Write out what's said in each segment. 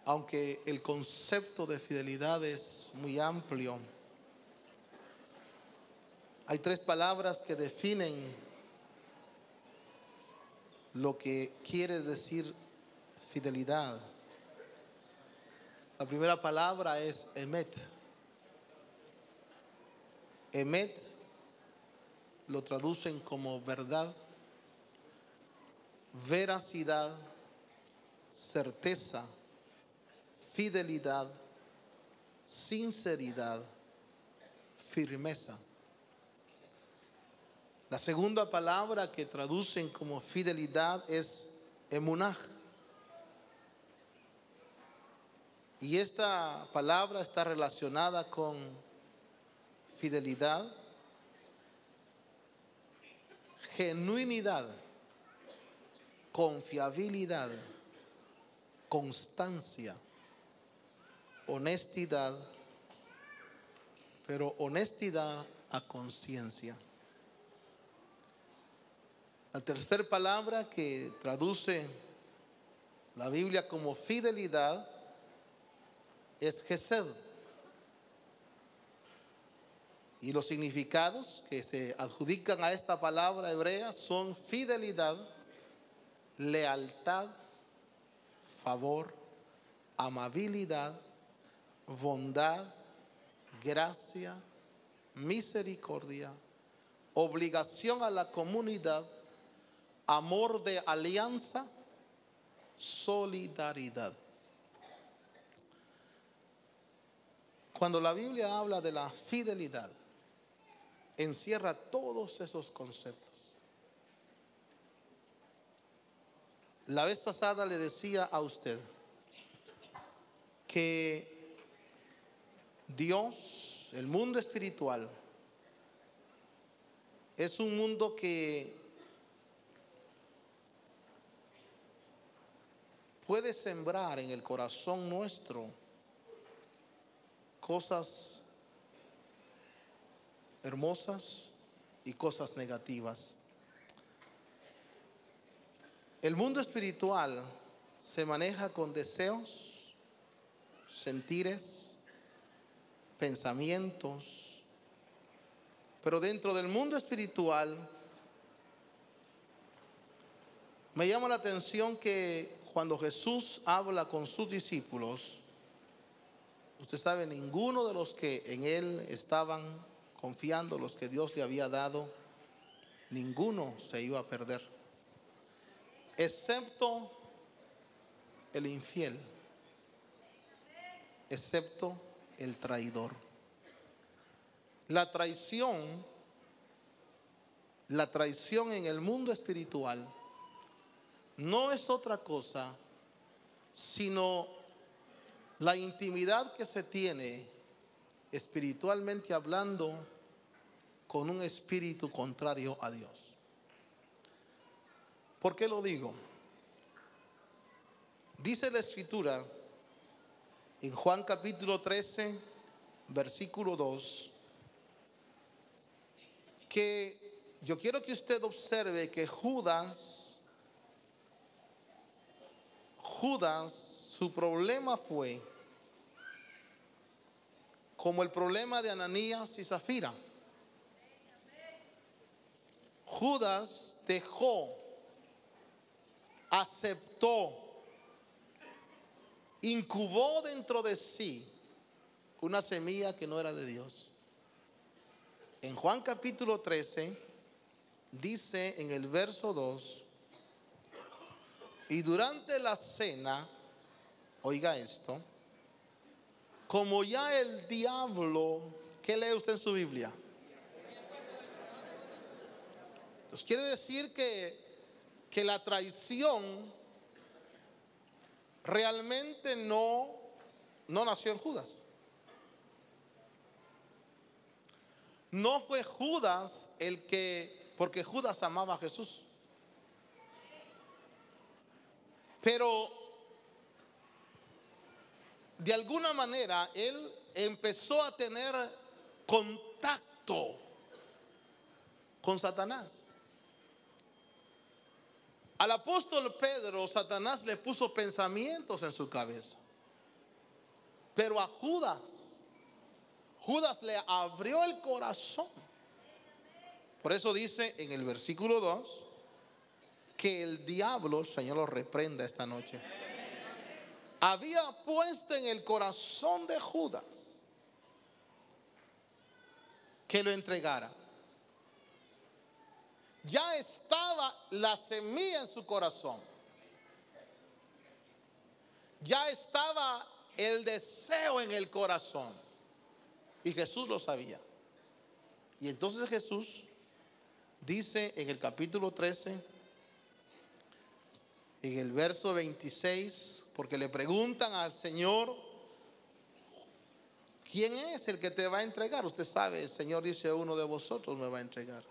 Aunque el concepto de fidelidad es muy amplio, hay tres palabras que definen lo que quiere decir fidelidad. La primera palabra es emet. Emet lo traducen como verdad, veracidad, certeza, fidelidad, sinceridad, firmeza. La segunda palabra que traducen como fidelidad es emunah. Y esta palabra está relacionada con fidelidad, genuinidad, confiabilidad, constancia, honestidad, pero honestidad a conciencia. La tercera palabra que traduce la Biblia como fidelidad es gesed. Y los significados que se adjudican a esta palabra hebrea son fidelidad, lealtad, favor, amabilidad, bondad, gracia, misericordia, obligación a la comunidad, amor de alianza, solidaridad. Cuando la Biblia habla de la fidelidad, encierra todos esos conceptos. La vez pasada le decía a usted que Dios, el mundo espiritual, es un mundo que puede sembrar en el corazón nuestro cosas hermosas y cosas negativas. El mundo espiritual se maneja con deseos, sentires, pensamientos, pero dentro del mundo espiritual me llama la atención que cuando Jesús habla con sus discípulos, usted sabe, ninguno de los que en él estaban confiando, los que Dios le había dado, ninguno se iba a perder, excepto el infiel, excepto el traidor. La traición en el mundo espiritual no es otra cosa sino la intimidad que se tiene espiritualmente hablando con un espíritu contrario a Dios. ¿Por qué lo digo? Dice la Escritura en Juan capítulo 13, versículo 2, que yo quiero que usted observe que Judas, su problema fue como el problema de Ananías y Zafira. Judas dejó, aceptó, incubó dentro de sí una semilla que no era de Dios. En Juan capítulo 13 dice en el verso 2: y durante la cena, oiga esto, como ya el diablo, ¿qué lee usted en su Biblia? Entonces quiere decir que la traición realmente no nació en Judas. No fue Judas el que, porque Judas amaba a Jesús, pero de alguna manera él empezó a tener contacto con Satanás. Al apóstol Pedro, Satanás le puso pensamientos en su cabeza. Pero a Judas le abrió el corazón. Por eso dice en el versículo 2 que el diablo, el Señor lo reprenda esta noche, había puesto en el corazón de Judas que lo entregara. Ya estaba la semilla en su corazón. Ya estaba el deseo en el corazón. Y Jesús lo sabía. Y entonces Jesús dice en el capítulo 13, en el verso 26, porque le preguntan al Señor, ¿quién es el que te va a entregar? Usted sabe, el Señor dice, uno de vosotros me va a entregar.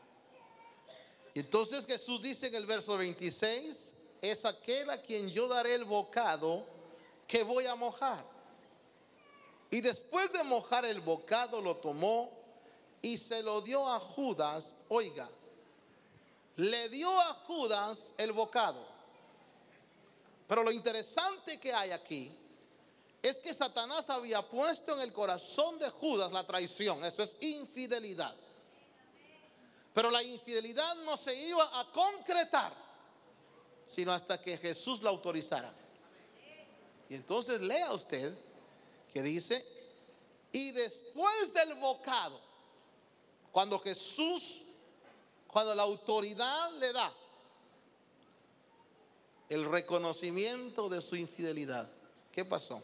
Y entonces Jesús dice en el verso 26, es aquel a quien yo daré el bocado que voy a mojar. Y después de mojar el bocado lo tomó y se lo dio a Judas. Oiga, le dio a Judas el bocado. Pero lo interesante que hay aquí es que Satanás había puesto en el corazón de Judas la traición. Eso es infidelidad. Pero la infidelidad no se iba a concretar sino hasta que Jesús la autorizara. Y entonces lea usted que dice, y después del bocado, cuando la autoridad le da el reconocimiento de su infidelidad, ¿qué pasó?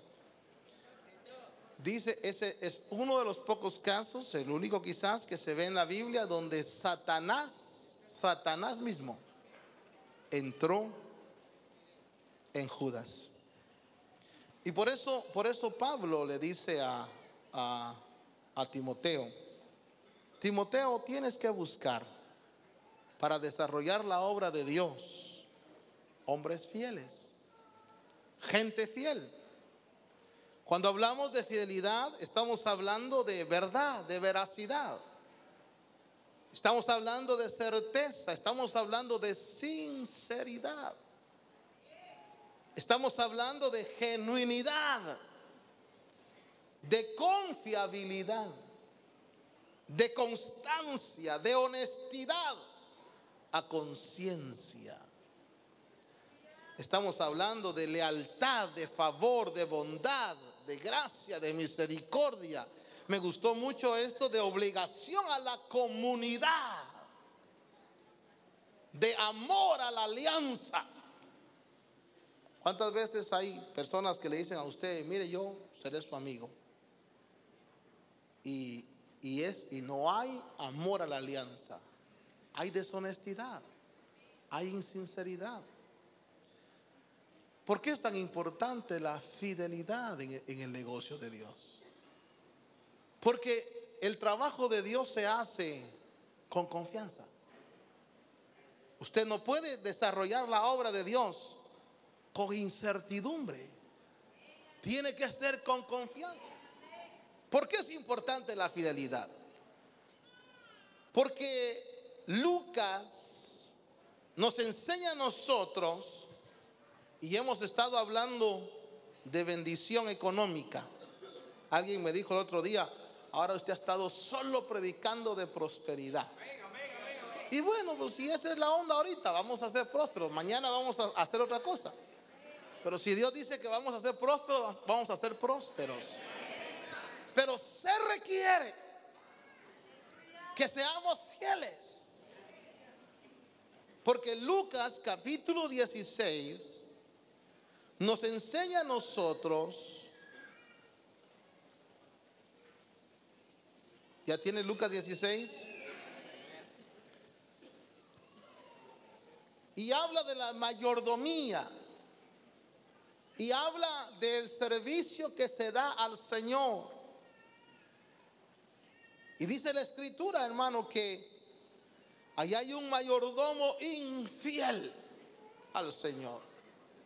Dice, ese es uno de los pocos casos, el único quizás que se ve en la Biblia, donde Satanás mismo entró en Judas. Y por eso Pablo le dice a Timoteo, Timoteo, tienes que buscar para desarrollar la obra de Dios hombres fieles, gente fiel. Cuando hablamos de fidelidad, estamos hablando de verdad, de veracidad. Estamos hablando de certeza, estamos hablando de sinceridad. Estamos hablando de genuinidad, de confiabilidad, de constancia, de honestidad, a conciencia. Estamos hablando de lealtad, de favor, de bondad, de gracia, de misericordia. Me gustó mucho esto de obligación a la comunidad, de amor a la alianza. ¿Cuántas veces hay personas que le dicen a usted, mire, yo seré su amigo? Y no hay amor a la alianza. Hay deshonestidad, hay insinceridad. ¿Por qué es tan importante la fidelidad en el negocio de Dios? Porque el trabajo de Dios se hace con confianza. Usted no puede desarrollar la obra de Dios con incertidumbre. Tiene que ser con confianza. ¿Por qué es importante la fidelidad? Porque Lucas nos enseña a nosotros, y hemos estado hablando de bendición económica. Alguien me dijo el otro día, ahora usted ha estado solo predicando de prosperidad. Y bueno, pues si esa es la onda ahorita, vamos a ser prósperos. Mañana vamos a hacer otra cosa. Pero si Dios dice que vamos a ser prósperos, vamos a ser prósperos. Pero se requiere que seamos fieles. Porque Lucas capítulo 16 nos enseña a nosotros. ¿Ya tiene Lucas 16? Y habla de la mayordomía. Y habla del servicio que se da al Señor. Y dice la Escritura, hermano, que allá hay un mayordomo infiel al Señor.